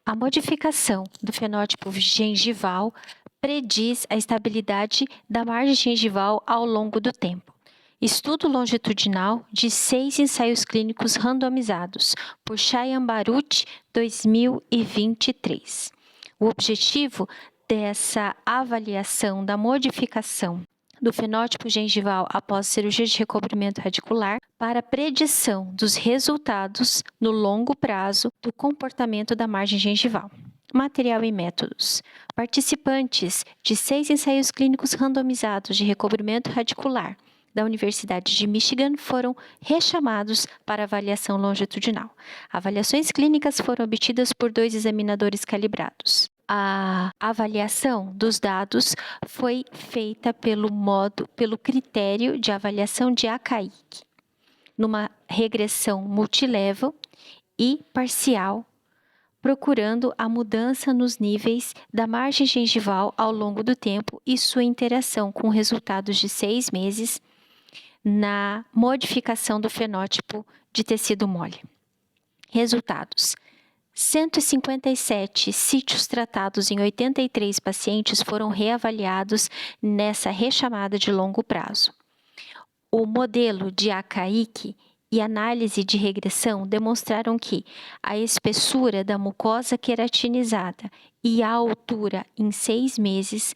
A modificação do fenótipo gengival prediz a estabilidade da margem gengival ao longo do tempo. Estudo longitudinal de 6 ensaios clínicos randomizados, por Shayan Baruch, 2023. O objetivo dessa avaliação da modificação do fenótipo gengival após cirurgia de recobrimento radicular para predição dos resultados no longo prazo do comportamento da margem gengival. Material e métodos. Participantes de 6 ensaios clínicos randomizados de recobrimento radicular da Universidade de Michigan foram rechamados para avaliação longitudinal. Avaliações clínicas foram obtidas por 2 examinadores calibrados. A avaliação dos dados foi feita pelo critério de avaliação de ACAIC, numa regressão multilevel e parcial, procurando a mudança nos níveis da margem gengival ao longo do tempo e sua interação com resultados de 6 meses na modificação do fenótipo de tecido mole. Resultados. 157 sítios tratados em 83 pacientes foram reavaliados nessa rechamada de longo prazo. O modelo de ACAIC e análise de regressão demonstraram que a espessura da mucosa queratinizada e a altura em 6 meses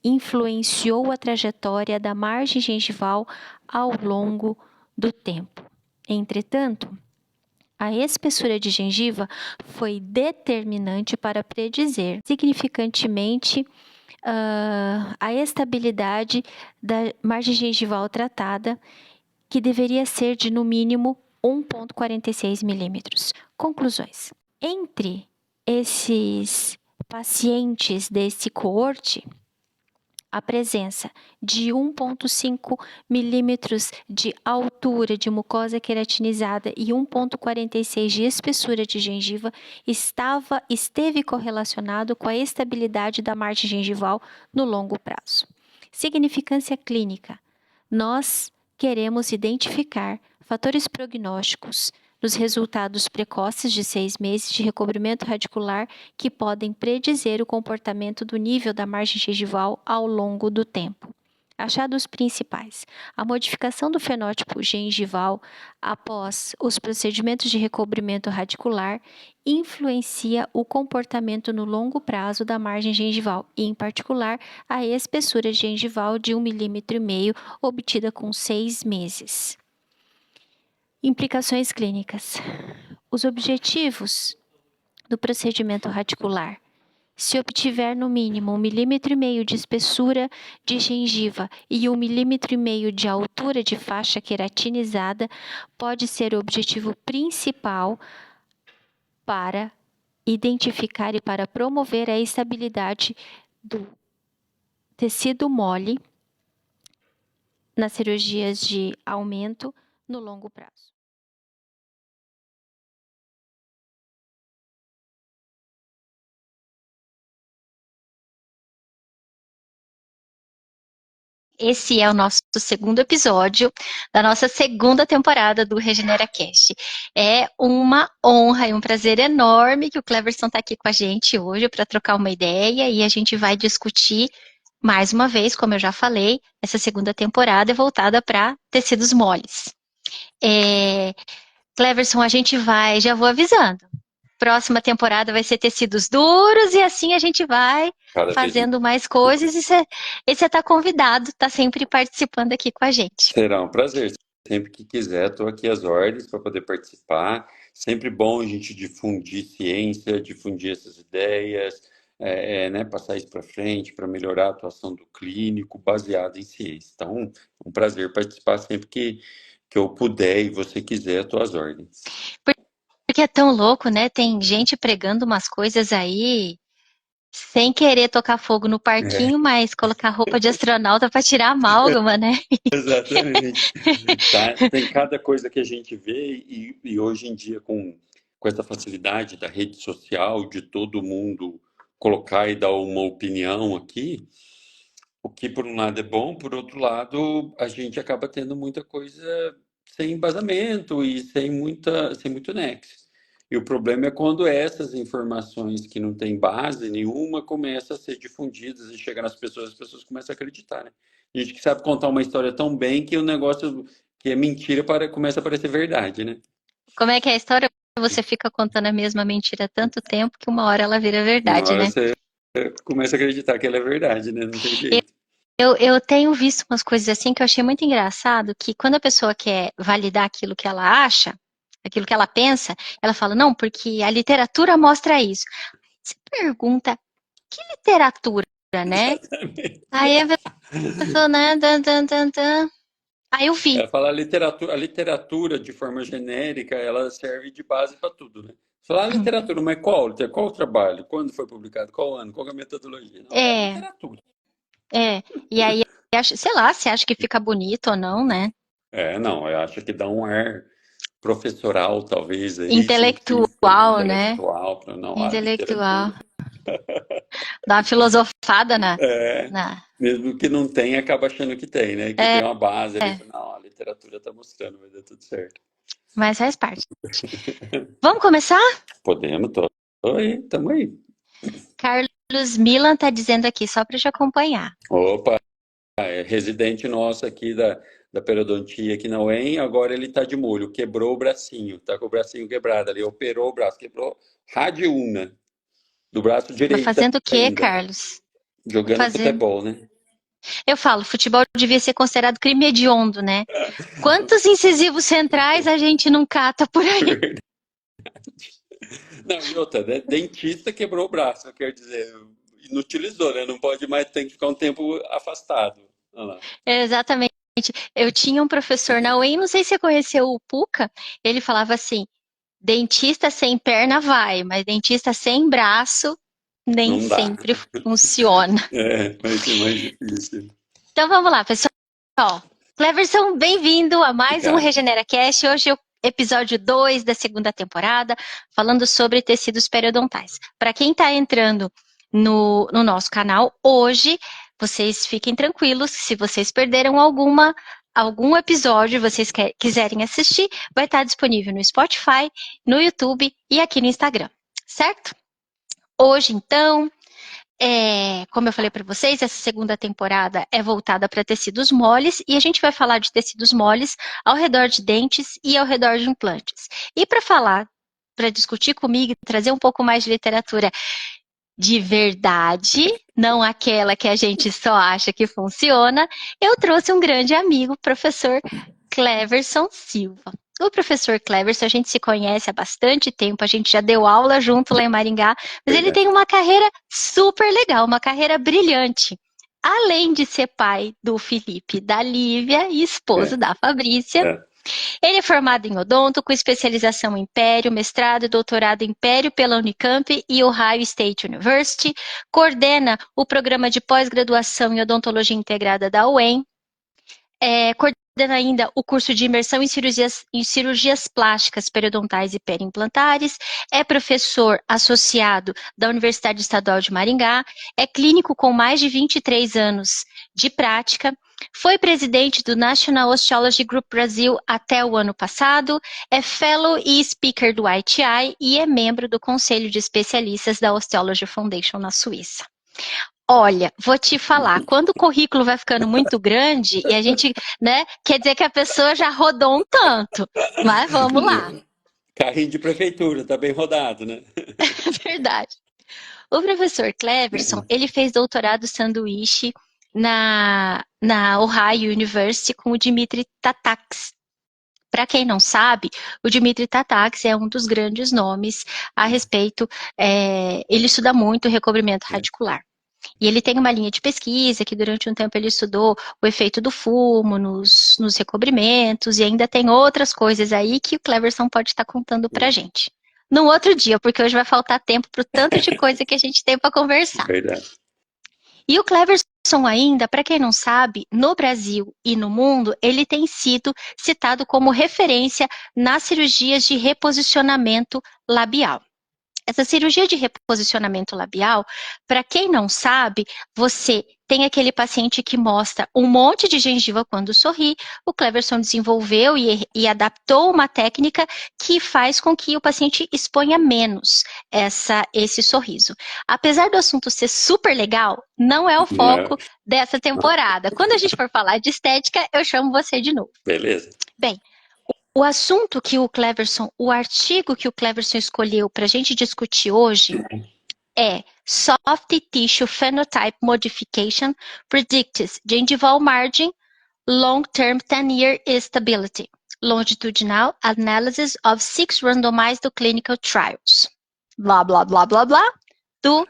influenciou a trajetória da margem gengival ao longo do tempo. Entretanto, a espessura de gengiva foi determinante para predizer significantemente a estabilidade da margem gengival tratada, que deveria ser de no mínimo 1,46 milímetros. Conclusões. Entre esses pacientes desse coorte, a presença de 1,5 milímetros de altura de mucosa queratinizada e 1,46 de espessura de gengiva esteve correlacionado com a estabilidade da margem gengival no longo prazo. Significância clínica. Nós queremos identificar fatores prognósticos nos resultados precoces de 6 meses de recobrimento radicular que podem predizer o comportamento do nível da margem gengival ao longo do tempo. Achados principais. A modificação do fenótipo gengival após os procedimentos de recobrimento radicular influencia o comportamento no longo prazo da margem gengival e, em particular, a espessura gengival de 1,5 mm obtida com 6 meses. Implicações clínicas. Os objetivos do procedimento radicular. Se obtiver no mínimo 1,5 mm de espessura de gengiva e 1,5 mm de altura de faixa queratinizada, pode ser o objetivo principal para identificar e para promover a estabilidade do tecido mole nas cirurgias de aumento no longo prazo. Esse é o nosso segundo episódio da nossa segunda temporada do Regenera Cast. É uma honra e um prazer enorme que o Cleverson está aqui com a gente hoje para trocar uma ideia e a gente vai discutir mais uma vez, como eu já falei, essa segunda temporada é voltada para tecidos moles. Cleverson, a gente vai, já vou avisando. Próxima temporada vai ser tecidos duros e assim a gente vai fazendo mais coisas e você está convidado, está sempre participando aqui com a gente. Será um prazer. Sempre que quiser, estou aqui às ordens para poder participar. Sempre bom a gente difundir ciência, difundir essas ideias, né, passar isso para frente para melhorar a atuação do clínico baseado em ciência. Então, um prazer participar sempre que eu puder e você quiser, estou às ordens. Porque é tão louco, né? Tem gente pregando umas coisas aí sem querer tocar fogo no parquinho, mas colocar roupa de astronauta para tirar amálgama, né? Exatamente. Tá? Tem cada coisa que a gente vê e hoje em dia com essa facilidade da rede social, de todo mundo colocar e dar uma opinião aqui, o que por um lado é bom, por outro lado a gente acaba tendo muita coisa sem embasamento e sem muito nexo. E o problema é quando essas informações que não têm base nenhuma começam a ser difundidas e chegar nas pessoas, as pessoas começam a acreditar, né? Gente que sabe contar uma história tão bem que o negócio que é mentira começa a parecer verdade, né? Como é que é a história? Você fica contando a mesma mentira há tanto tempo que uma hora ela vira Uma verdade, hora né? você começa a acreditar que ela é verdade, né? Não tem jeito. Eu tenho visto umas coisas assim que eu achei muito engraçado, que quando a pessoa quer validar aquilo que ela acha, aquilo que ela pensa, ela fala, não, porque a literatura mostra isso. Você pergunta, que literatura, né? Aí a pessoa, né, aí eu vi. Ela fala a literatura de forma genérica, ela serve de base para tudo, né? Falar literatura, mas qual o trabalho? Quando foi publicado? Qual ano? Qual é a metodologia? Não, é a É, literatura. e aí, sei lá, você acha que fica bonito ou não, né? Não, eu acho que dá um ar professoral, talvez, aí, científico, Intelectual, né? intelectual, para não, a Intelectual. literatura. Dá uma filosofada É, na... mesmo que não tenha, acaba achando que tem, né? Que tem uma base ali, fala, não, a literatura está mostrando, vai dar tudo certo. Mas faz parte. Vamos começar? Podemos, tô aí, tamo aí. Carlos Milan tá dizendo aqui, só para te acompanhar. Opa, é residente nosso aqui da periodontia aqui na UEM, agora ele tá de molho, quebrou o bracinho, tá com o bracinho quebrado ali, operou o braço, quebrou radiúna do braço Mas direito fazendo o quê, ainda, Carlos? jogando Fazendo. futebol, né? Eu falo, futebol devia ser considerado crime hediondo, né? Quantos incisivos centrais a gente não cata por aí? Não, e outra, né? Dentista quebrou o braço, quer dizer, inutilizou, né? Não pode mais, tem que ficar um tempo afastado. Olha lá. Exatamente. Eu tinha um professor na UEM, não sei se você conheceu o Puca, ele falava assim, dentista sem perna vai, mas dentista sem braço nem Não dá. sempre funciona. Vai ser mais difícil. Então vamos lá, pessoal. Cleverson, bem-vindo a mais um Obrigado. Regenera Cast. Hoje é o episódio 2 da segunda temporada, falando sobre tecidos periodontais. Para quem está entrando no nosso canal, hoje, vocês fiquem tranquilos, se vocês perderam algum episódio vocês quiserem assistir, vai estar disponível no Spotify, no YouTube e aqui no Instagram, certo? Hoje, então, como eu falei para vocês, essa segunda temporada é voltada para tecidos moles e a gente vai falar de tecidos moles ao redor de dentes e ao redor de implantes. E para falar, para discutir comigo e trazer um pouco mais de literatura de verdade, não aquela que a gente só acha que funciona, eu trouxe um grande amigo, professor Cleverson Silva. O professor Cleverson, a gente se conhece há bastante tempo, a gente já deu aula junto lá em Maringá, mas ele Verdade. tem uma carreira super legal, uma carreira brilhante. Além de ser pai do Felipe, da Lívia e esposo É, da Fabrícia, é. ele é formado em odonto, com especialização em pério, mestrado e doutorado em pério pela Unicamp e Ohio State University, coordena o programa de pós-graduação em odontologia integrada da UEM, coordena ainda o curso de imersão em cirurgias plásticas periodontais e periimplantares, é professor associado da Universidade Estadual de Maringá, é clínico com mais de 23 anos de prática, foi presidente do National Osteology Group Brasil até o ano passado, é fellow e speaker do ITI e é membro do Conselho de Especialistas da Osteology Foundation na Suíça. Olha, vou te falar, quando o currículo vai ficando muito grande e a gente, né, quer dizer que a pessoa já rodou um tanto, mas vamos lá. Carrinho de prefeitura, tá bem rodado, né? Verdade. O professor Cleverson, ele fez doutorado sanduíche na Ohio University com o Dimitri Tatacs. Para quem não sabe, o Dimitri Tatacs é um dos grandes nomes a respeito, ele estuda muito o recobrimento radicular. E ele tem uma linha de pesquisa que durante um tempo ele estudou o efeito do fumo nos recobrimentos e ainda tem outras coisas aí que o Cleverson pode estar contando pra gente. Num outro dia, porque hoje vai faltar tempo para o tanto de coisa que a gente tem para conversar. Verdade. E o Cleverson ainda, para quem não sabe, no Brasil e no mundo, ele tem sido citado como referência nas cirurgias de reposicionamento labial. Essa cirurgia de reposicionamento labial, para quem não sabe, você tem aquele paciente que mostra um monte de gengiva quando sorri. O Cleverson desenvolveu e adaptou uma técnica que faz com que o paciente exponha menos esse sorriso. Apesar do assunto ser super legal, não é o Né? foco dessa temporada. Quando a gente for falar de estética, eu chamo você de novo. Beleza. Bem, o assunto que o Cleverson, o artigo que o Cleverson escolheu para a gente discutir hoje é Soft Tissue Phenotype Modification Predicts Gingival Margin Long-Term 10-Year Stability. Longitudinal Analysis of 6 Randomized Clinical Trials. Blá, blá, blá, blá, blá. Do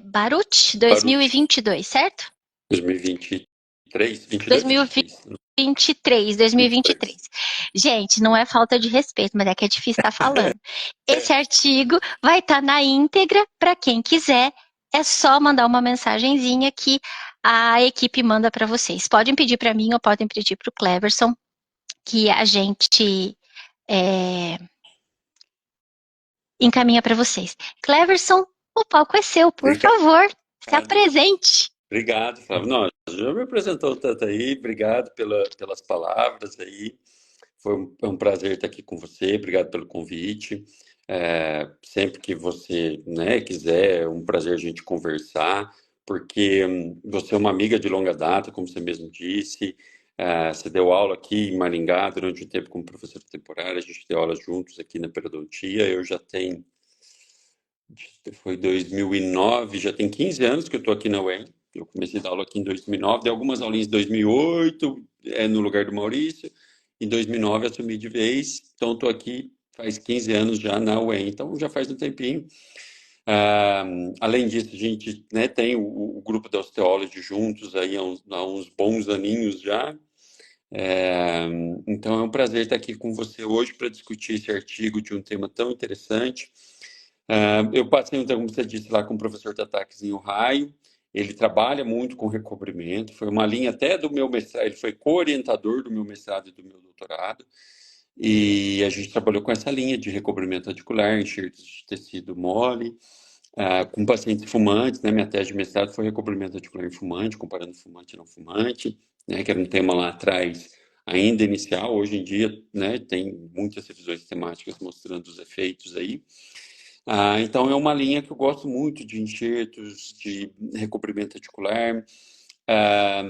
Baruch, 2022, certo? 2023, 22 ou 23? 2023. Gente, não é falta de respeito, mas é que é difícil estar falando. Esse artigo vai estar na íntegra para quem quiser. É só mandar uma mensagenzinha que a equipe manda para vocês. Podem pedir para mim ou podem pedir para o Cleverson, que a gente encaminha para vocês. Cleverson, o palco é seu, por favor, se apresente. Obrigado, Flávio. Não, já me apresentou tanto aí, obrigado pelas palavras aí. É um prazer estar aqui com você, obrigado pelo convite. Sempre que você, né, quiser, é um prazer a gente conversar, porque você é uma amiga de longa data, como você mesmo disse. Você deu aula aqui em Maringá durante um tempo como professor temporário, a gente deu aula juntos aqui na periodontia. Eu já tenho, foi 2009, já tem 15 anos que eu estou aqui na UEM. Eu comecei a dar aula aqui em 2009, dei algumas aulinhas em 2008, no lugar do Maurício. Em 2009 assumi de vez, então estou aqui faz 15 anos já na UEM, então já faz um tempinho. Além disso, a gente, né, tem o grupo da Osteology juntos aí há uns bons aninhos já. Então é um prazer estar aqui com você hoje para discutir esse artigo de um tema tão interessante. Eu passei um tempo, como você disse, lá com o professor Tataques em Ohio. Ele trabalha muito com recobrimento, foi uma linha até do meu mestrado, ele foi co-orientador do meu mestrado e do meu doutorado. E a gente trabalhou com essa linha de recobrimento articular, enxertos de tecido mole, com pacientes fumantes, né? Minha tese de mestrado foi recobrimento articular em fumante, comparando fumante e não fumante, né? Que era um tema lá atrás ainda inicial. Hoje em dia, né, tem muitas revisões temáticas mostrando os efeitos aí. Então é uma linha que eu gosto muito de enxertos, de recobrimento articular.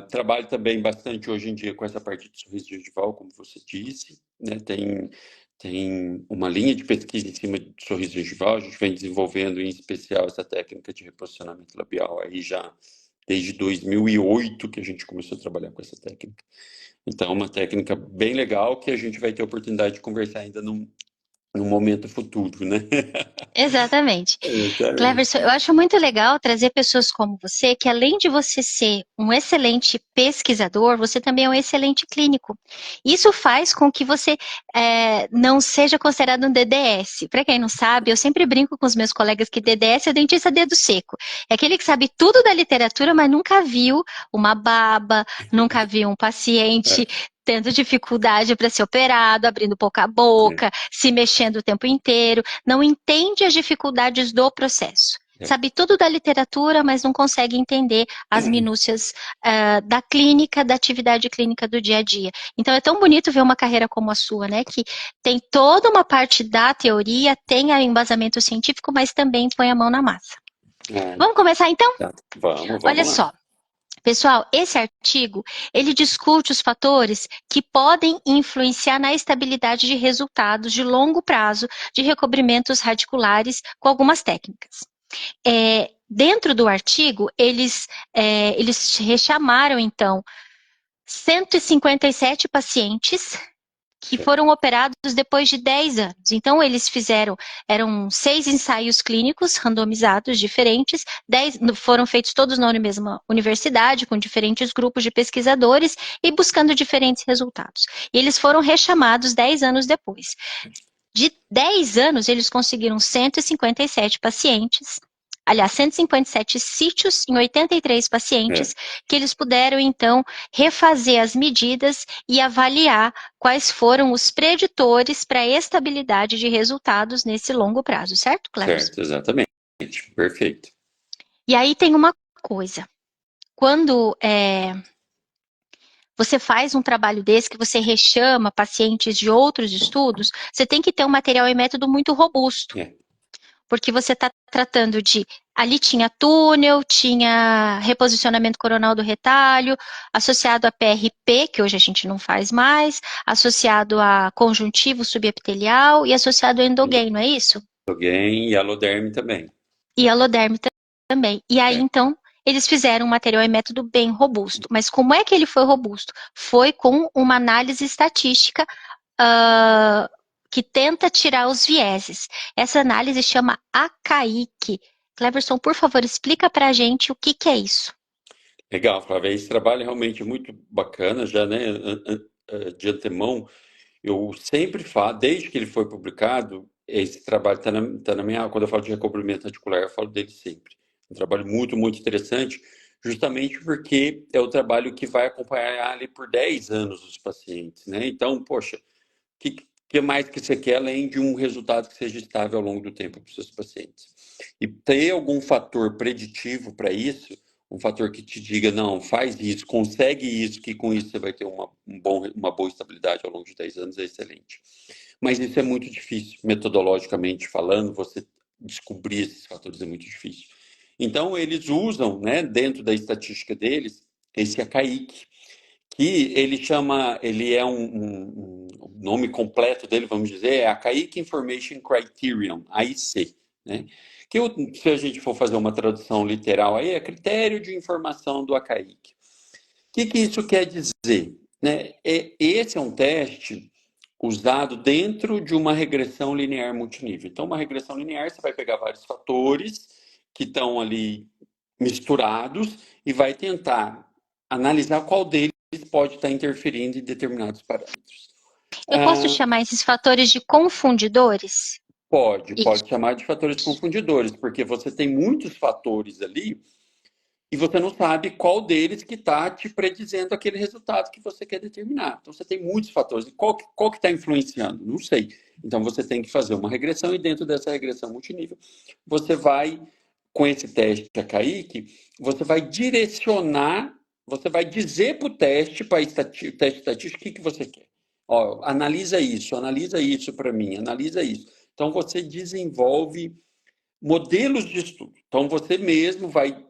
Trabalho também bastante hoje em dia com essa parte de sorriso gengival, como você disse, né? Tem uma linha de pesquisa em cima de sorriso gengival, a gente vem desenvolvendo em especial essa técnica de reposicionamento labial aí já desde 2008 que a gente começou a trabalhar com essa técnica. Então é uma técnica bem legal que a gente vai ter a oportunidade de conversar ainda num momento futuro, né? Exatamente. Exatamente. Cleverson, eu acho muito legal trazer pessoas como você, que além de você ser um excelente pesquisador, você também é um excelente clínico. Isso faz com que você não seja considerado um DDS. Para quem não sabe, eu sempre brinco com os meus colegas que DDS é o dentista dedo seco. É aquele que sabe tudo da literatura, mas nunca viu uma baba, nunca viu um paciente tendo dificuldade para ser operado, abrindo pouca boca, se mexendo o tempo inteiro, não entende as dificuldades do processo. Sabe tudo da literatura, mas não consegue entender as minúcias da clínica, da atividade clínica do dia a dia. Então é tão bonito ver uma carreira como a sua, né? Que tem toda uma parte da teoria, tem embasamento científico, mas também põe a mão na massa. Vamos começar então? Vamos Olha lá. só. Pessoal, esse artigo, ele discute os fatores que podem influenciar na estabilidade de resultados de longo prazo de recobrimentos radiculares com algumas técnicas. Dentro do artigo, eles rechamaram, então, 157 pacientes que foram operados depois de 10 anos. Então, eles eram 6 ensaios clínicos randomizados diferentes, 10 foram feitos todos na mesma universidade, com diferentes grupos de pesquisadores e buscando diferentes resultados. E eles foram rechamados 10 anos depois. De 10 anos, eles conseguiram 157 pacientes aliás, 157 sítios em 83 pacientes, que eles puderam, então, refazer as medidas e avaliar quais foram os preditores para a estabilidade de resultados nesse longo prazo, certo, Cleverson? Certo, exatamente. Perfeito. E aí tem uma coisa, quando você faz um trabalho desse, que você rechama pacientes de outros estudos, você tem que ter um material e método muito robusto. Porque você está tratando de... Ali tinha túnel, tinha reposicionamento coronal do retalho, associado a PRP, que hoje a gente não faz mais, associado a conjuntivo subepitelial e associado a endogain, não é isso? Endogain e aloderme também. E aloderme também. E aí, então, eles fizeram um material e método bem robusto. Mas como é que ele foi robusto? Foi com uma análise estatística que tenta tirar os vieses. Essa análise chama ACAIC. Cleverson, por favor, explica para a gente o que é isso. Legal, Flávia. Esse trabalho é realmente muito bacana, já, né? De antemão, eu sempre falo, desde que ele foi publicado, esse trabalho está na minha... Quando eu falo de recobrimento articular, eu falo dele sempre. Um trabalho muito, muito interessante, justamente porque é o trabalho que vai acompanhar ali por 10 anos os pacientes, né? Então, poxa, que mais que você quer além de um resultado que seja estável ao longo do tempo para os seus pacientes? E ter algum fator preditivo para isso, um fator que te diga, não, faz isso, consegue isso, que com isso você vai ter uma boa estabilidade ao longo de 10 anos, é excelente. Mas isso é muito difícil, metodologicamente falando, você descobrir esses fatores é muito difícil. Então, eles usam, né, dentro da estatística deles, esse ACAIC, que ele é o nome completo dele, vamos dizer, é ACAIC Information Criterion, AIC, né? Que se a gente for fazer uma tradução literal aí, é critério de informação do ACAIC. O que isso quer dizer? Né? Esse é um teste usado dentro de uma regressão linear multinível. Então, uma regressão linear, você vai pegar vários fatores que estão ali misturados e vai tentar analisar qual deles pode estar interferindo em determinados parâmetros. Eu posso chamar esses fatores de confundidores? Pode chamar de fatores confundidores, porque você tem muitos fatores ali e você não sabe qual deles que está te predizendo aquele resultado que você quer determinar. Então, você tem muitos fatores. E qual que está influenciando? Não sei. Então, você tem que fazer uma regressão e dentro dessa regressão multinível, você vai, com esse teste ACAIC, você vai direcionar, você vai dizer para o teste, para o teste estatístico, o que você quer. Ó, analisa isso para mim, analisa isso. Então, você desenvolve modelos de estudo. Então, você mesmo vai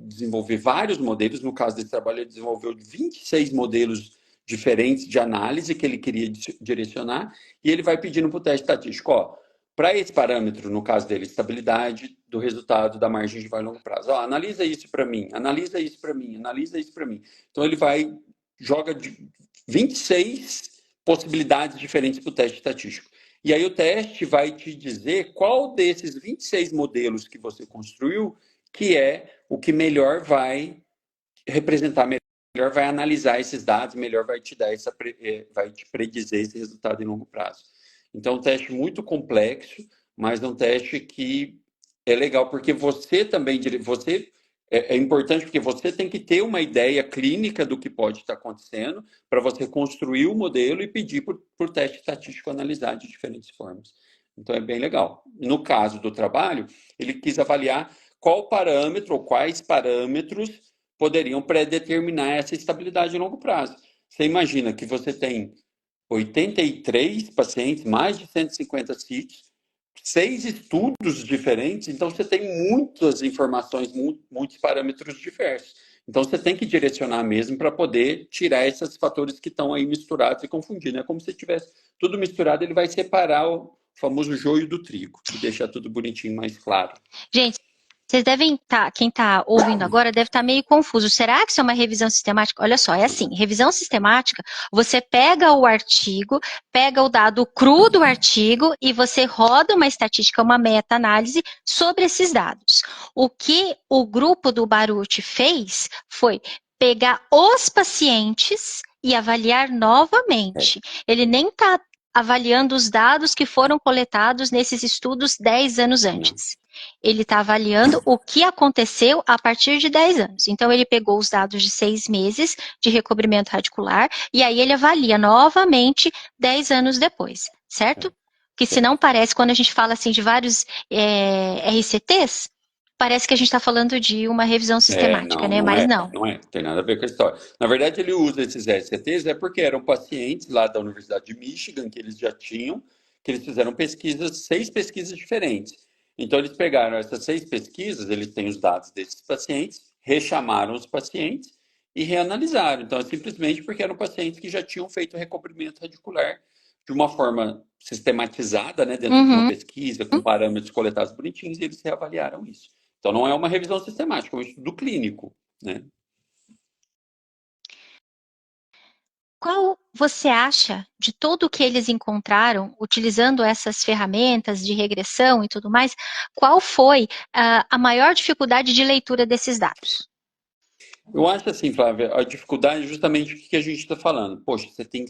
desenvolver vários modelos. No caso desse trabalho, ele desenvolveu 26 modelos diferentes de análise que ele queria direcionar, e ele vai pedindo para o teste estatístico, ó, para esse parâmetro, no caso dele, estabilidade do resultado da margem de vai longo prazo. Ó, analisa isso para mim, analisa isso para mim, analisa isso para mim. Então, ele joga 26 possibilidades diferentes para o teste estatístico. E aí o teste vai te dizer qual desses 26 modelos que você construiu que é o que melhor vai representar, melhor vai analisar esses dados, melhor vai te dar vai te predizer esse resultado em longo prazo. Então, um teste muito complexo, mas um teste que é legal porque você também, é importante porque você tem que ter uma ideia clínica do que pode estar acontecendo para você construir o modelo e pedir para o teste estatístico analisar de diferentes formas. Então, é bem legal. No caso do trabalho, ele quis avaliar qual parâmetro ou quais parâmetros poderiam predeterminar essa estabilidade a longo prazo. Você imagina que você tem 83 pacientes, mais de 150 sítios, 6 estudos diferentes, então você tem muitas informações, muitos parâmetros diversos. Então você tem que direcionar mesmo para poder tirar esses fatores que estão aí misturados e confundindo. É como se tivesse tudo misturado, ele vai separar o famoso joio do trigo e deixar tudo bonitinho, mais claro. Gente, vocês devem estar, quem está ouvindo agora deve estar meio confuso. Será que isso é uma revisão sistemática? Olha só, é assim, revisão sistemática, você pega o artigo, pega o dado cru do artigo e você roda uma estatística, uma meta-análise sobre esses dados. O que o grupo do Baruch fez foi pegar os pacientes e avaliar novamente. Ele nem está avaliando os dados que foram coletados nesses estudos 10 anos antes. Ele está avaliando o que aconteceu a partir de 10 anos. Então, ele pegou os dados de 6 meses de recobrimento radicular e aí ele avalia novamente 10 anos depois, certo? Que se não parece, quando a gente fala assim de vários RCTs, parece que a gente está falando de uma revisão sistemática, Não, né? não Mas é, não. não é, tem nada a ver com a história. Na verdade, ele usa esses RCTs porque eram pacientes lá da Universidade de Michigan que eles já tinham, que eles fizeram pesquisas, 6 pesquisas diferentes. Então, eles pegaram essas 6 pesquisas, eles têm os dados desses pacientes, rechamaram os pacientes e reanalisaram. Então, é simplesmente porque eram pacientes que já tinham feito recobrimento radicular de uma forma sistematizada, né, dentro de uma pesquisa, com parâmetros coletados bonitinhos, e eles reavaliaram isso. Então, não é uma revisão sistemática, é um estudo clínico, né? Qual você acha de tudo o que eles encontraram, utilizando essas ferramentas de regressão e tudo mais, qual foi a maior dificuldade de leitura desses dados? Eu acho assim, Flávia, a dificuldade é justamente o que a gente está falando. Poxa, você tem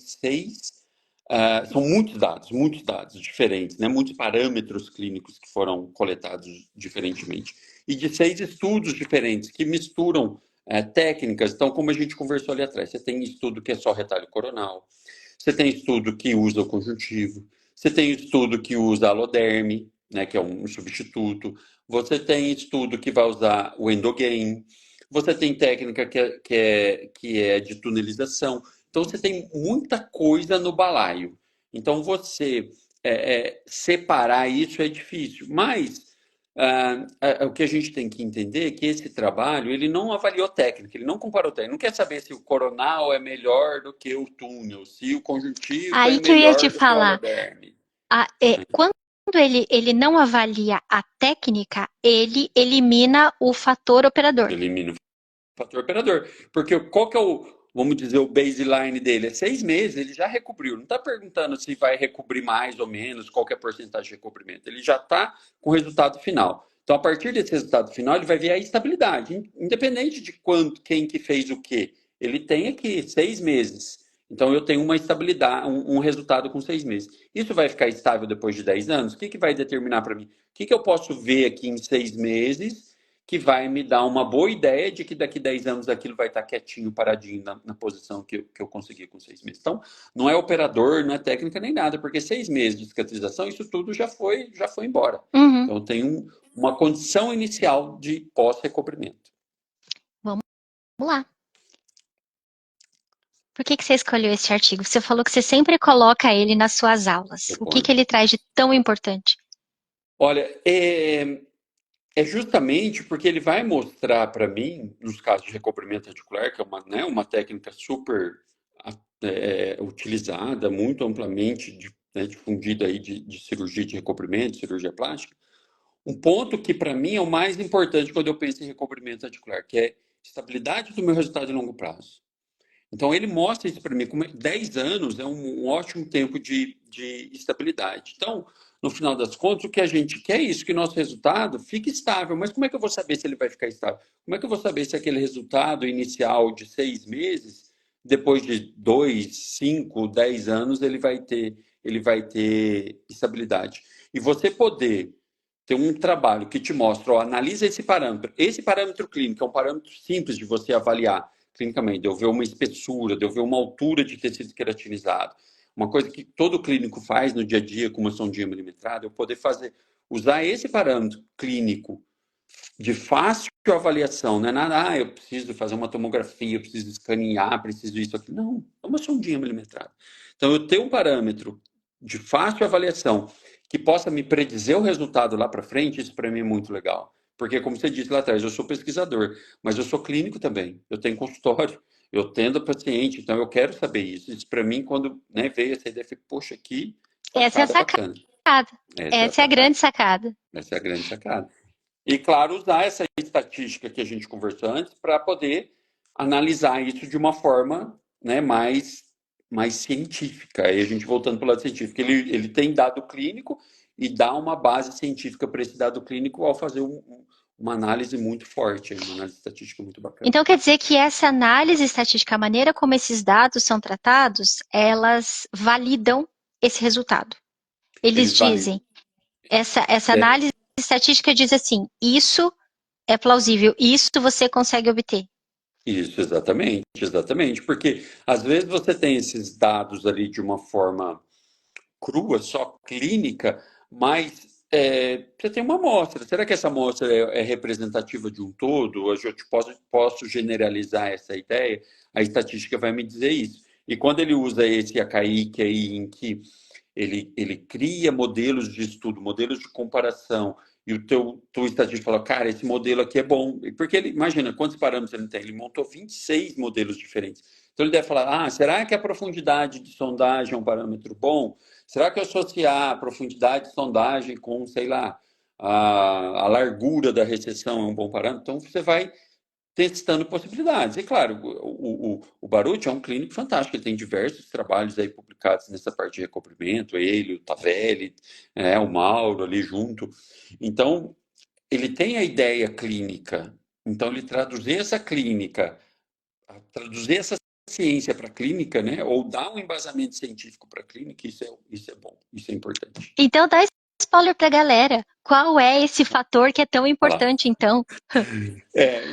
são muitos dados diferentes, né? Muitos parâmetros clínicos que foram coletados diferentemente. E de 6 estudos diferentes que misturam técnicas. Então, como a gente conversou ali atrás, você tem estudo que é só retalho coronal, você tem estudo que usa o conjuntivo, você tem estudo que usa a aloderme, né, que é um substituto, você tem estudo que vai usar o endogain, você tem técnica que é de tunelização. Então, você tem muita coisa no balaio. Então, você separar isso é difícil. Mas o que a gente tem que entender é que esse trabalho ele não avaliou técnica, ele não comparou técnica. Não quer saber se o coronal é melhor do que o túnel, se o conjuntivo é Aí que eu ia te melhor do que o falar, aloderme. quando ele não avalia a técnica, ele elimina o fator operador. Elimina o fator operador. Porque qual que é vamos dizer, o baseline dele? É 6 meses, ele já recobriu. Não está perguntando se vai recobrir mais ou menos, qual que é a porcentagem de recobrimento. Ele já está com o resultado final. Então, a partir desse resultado final, ele vai ver a estabilidade. Independente de quem que fez o quê. Ele tem aqui 6 meses. Então, eu tenho uma estabilidade, um resultado com 6 meses. Isso vai ficar estável depois de 10 anos? O que, que vai determinar para mim? O que, que eu posso ver aqui em 6 meses que vai me dar uma boa ideia de que daqui 10 anos aquilo vai estar quietinho, paradinho na posição que eu consegui com 6 meses. Então, não é operador, não é técnica nem nada, porque 6 meses de cicatrização, isso tudo já foi embora. Uhum. Então, tem uma condição inicial de pós-recobrimento. Vamos lá. Por que você escolheu esse artigo? Você falou que você sempre coloca ele nas suas aulas. O que ele traz de tão importante? Olha, é justamente porque ele vai mostrar para mim, nos casos de recobrimento articular, que é uma técnica super utilizada, muito amplamente difundida aí de cirurgia de recobrimento, cirurgia plástica, um ponto que para mim é o mais importante quando eu penso em recobrimento articular, que é estabilidade do meu resultado em longo prazo. Então, ele mostra isso para mim, como 10 anos é um ótimo tempo de estabilidade. Então, no final das contas, o que a gente quer é isso, que o nosso resultado fique estável. Mas como é que eu vou saber se ele vai ficar estável? Como é que eu vou saber se aquele resultado inicial de 6 meses, depois de 2, 5, 10 anos, ele vai ter estabilidade? E você poder ter um trabalho que te mostra, ó, analisa esse parâmetro. Esse parâmetro clínico é um parâmetro simples de você avaliar clinicamente, de eu ver uma espessura, de eu ver uma altura de tecido queratinizado. Uma coisa que todo clínico faz no dia a dia com uma sondinha milimetrada, eu poder usar esse parâmetro clínico de fácil avaliação, não é nada, eu preciso fazer uma tomografia, eu preciso escanear, preciso isso aqui. Não, é uma sondinha milimetrada. Então, eu tenho um parâmetro de fácil avaliação que possa me predizer o resultado lá para frente, isso para mim é muito legal. Porque, como você disse lá atrás, eu sou pesquisador, mas eu sou clínico também. Eu tenho consultório, eu atendo paciente, então eu quero saber isso. Isso para mim, quando veio essa ideia, eu falei, poxa, que Essa é a sacada sacada. bacana. Essa é a grande sacada. Essa é a grande sacada. E, claro, usar essa estatística que a gente conversou antes para poder analisar isso de uma forma, né, mais científica. Aí a gente voltando para o lado científico, ele tem dado clínico e dá uma base científica para esse dado clínico ao fazer uma análise muito forte, uma análise estatística muito bacana. Então quer dizer que essa análise estatística, a maneira como esses dados são tratados, elas validam esse resultado. Eles dizem, essa análise estatística diz assim, isso é plausível, isso você consegue obter. Isso, exatamente, exatamente, porque às vezes você tem esses dados ali de uma forma crua, só clínica, mas você tem uma amostra. Será que essa amostra é representativa de um todo? Hoje eu posso generalizar essa ideia? A estatística vai me dizer isso. E quando ele usa esse Akaique aí, em que ele cria modelos de estudo, modelos de comparação, e o teu estatístico fala, cara, esse modelo aqui é bom. Porque ele, imagina, quantos parâmetros ele tem? Ele montou 26 modelos diferentes. Então ele deve falar, será que a profundidade de sondagem é um parâmetro bom? Será que associar a profundidade de sondagem com, sei lá, a largura da recessão é um bom parâmetro? Então você vai testando possibilidades. E claro, o Baruch é um clínico fantástico, ele tem diversos trabalhos aí publicados nessa parte de recobrimento, ele, o Tavelli, o Mauro ali junto. Então, ele tem a ideia clínica, então ele traduzir essa ciência para a clínica, né, ou dar um embasamento científico para a clínica, isso é bom, isso é importante. Então dá spoiler pra galera. Qual é esse fator que é tão Falar. importante, então?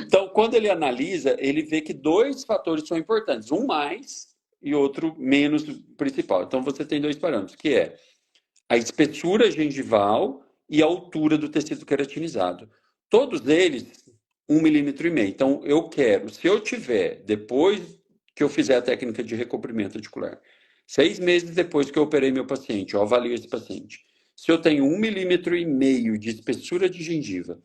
Então, quando ele analisa, ele vê que dois fatores são importantes, um mais e outro menos principal. Então, você tem dois parâmetros, que é a espessura gengival e a altura do tecido queratinizado. Todos eles, 1,5 mm. Então, eu quero, se eu tiver, depois que eu fizer a técnica de recobrimento articular, 6 meses depois que eu operei meu paciente, eu avalio esse paciente. Se eu tenho 1,5 mm de espessura de gengiva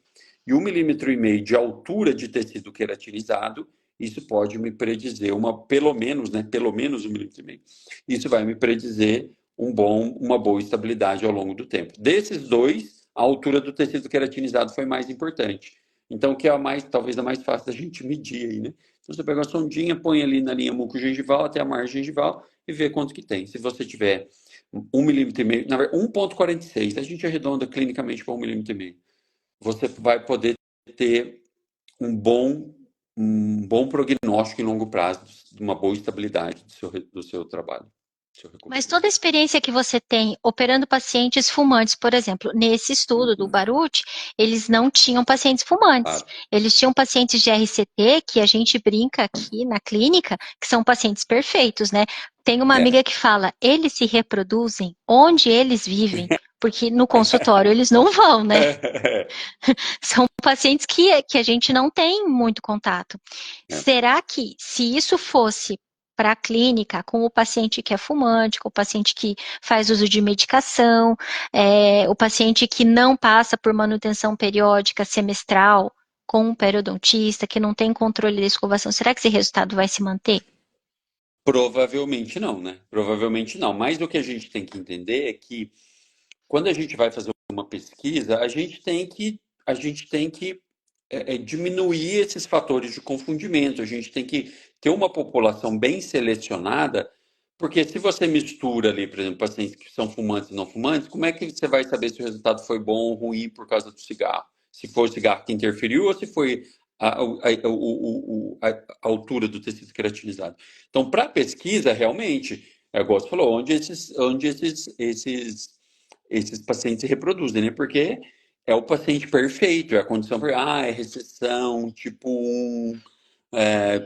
e 1,5 mm de altura de tecido queratinizado, isso pode me predizer pelo menos 1,5 mm. Isso vai me predizer uma boa estabilidade ao longo do tempo. Desses dois, a altura do tecido queratinizado foi mais importante. Então, que é talvez a mais fácil da gente medir aí, né? Então, você pega a sondinha, põe ali na linha mucogengival até a margem gengival e vê quanto que tem. Se você tiver 1,5 mm, na verdade, 1,46, a gente arredonda clinicamente para 1,5 mm. Você vai poder ter um bom prognóstico em longo prazo, de uma boa estabilidade do seu trabalho. Mas toda a experiência que você tem operando pacientes fumantes, por exemplo, nesse estudo do Uhum, Baruch, eles não tinham pacientes fumantes. claro. Eles tinham pacientes de RCT, que a gente brinca aqui na clínica, que são pacientes perfeitos, né? Tem uma É. amiga que fala, eles se reproduzem onde eles vivem, porque no consultório eles não vão, né? São pacientes que a gente não tem muito contato. É. Será que, se isso fosse para a clínica, com o paciente que é fumante, com o paciente que faz uso de medicação, o paciente que não passa por manutenção periódica semestral, com um periodontista, que não tem controle da escovação, será que esse resultado vai se manter? Provavelmente não, né? Provavelmente não. Mas o que a gente tem que entender é que quando a gente vai fazer uma pesquisa, a gente tem que diminuir esses fatores de confundimento. A gente tem que ter uma população bem selecionada, porque se você mistura ali, por exemplo, pacientes que são fumantes e não fumantes, como é que você vai saber se o resultado foi bom ou ruim por causa do cigarro? Se foi o cigarro que interferiu ou se foi a altura do tecido queratinizado. Então, para pesquisa, realmente, é igual você falou, onde esses pacientes se reproduzem, né? Porque é o paciente perfeito, é a condição é recessão, tipo 1,